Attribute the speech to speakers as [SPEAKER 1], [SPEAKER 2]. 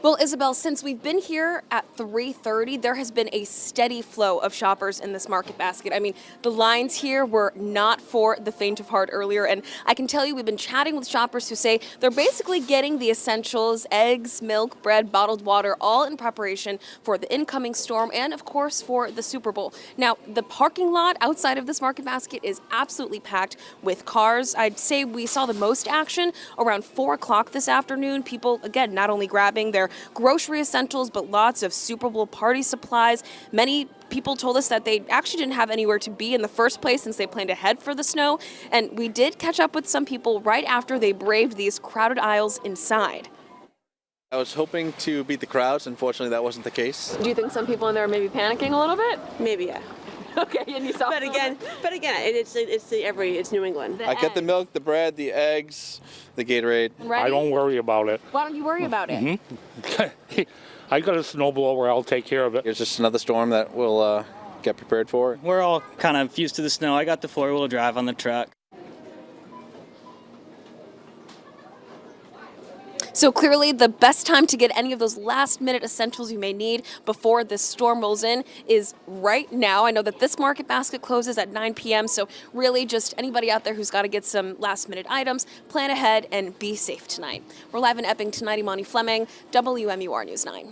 [SPEAKER 1] Well, Isabel, since we've been here at 3:30, there has been a steady flow of shoppers in this market basket. I mean, the lines here were not for the faint of heart earlier, and I can tell you we've been chatting with shoppers who say they're basically getting the essentials, eggs, milk, bread, bottled water, all in preparation for the incoming storm and, of course, for the Super Bowl. Now, the parking lot outside of this market basket is absolutely packed with cars. I'd say we saw the most action around 4 o'clock this afternoon. People, again, not only grabbing their grocery essentials, but lots of Super Bowl party supplies. Many people told us that they actually didn't have anywhere to be in the first place since they planned ahead for the snow. And we did catch up with some people right after they braved these crowded aisles inside.
[SPEAKER 2] I was hoping to beat the crowds. Unfortunately, that wasn't the case.
[SPEAKER 1] Do you think some people in there are maybe panicking a little bit?
[SPEAKER 3] Maybe, yeah.
[SPEAKER 1] Okay, and you saw.
[SPEAKER 3] But again, it's New England.
[SPEAKER 2] I get the milk, the bread, the eggs, the Gatorade.
[SPEAKER 1] Right?
[SPEAKER 4] I don't worry about it.
[SPEAKER 1] Why don't you worry about it?
[SPEAKER 4] I got a snowblower. I'll take care of it.
[SPEAKER 2] It's just another storm that we'll get prepared for.
[SPEAKER 5] We're all kind of used to the snow. I got the four-wheel drive on the truck.
[SPEAKER 1] So clearly the best time to get any of those last-minute essentials you may need before this storm rolls in is right now. I know that this market basket closes at 9 p.m., so really just anybody out there who's got to get some last-minute items, plan ahead and be safe tonight. We're live in Epping tonight. Imani Fleming, WMUR News 9.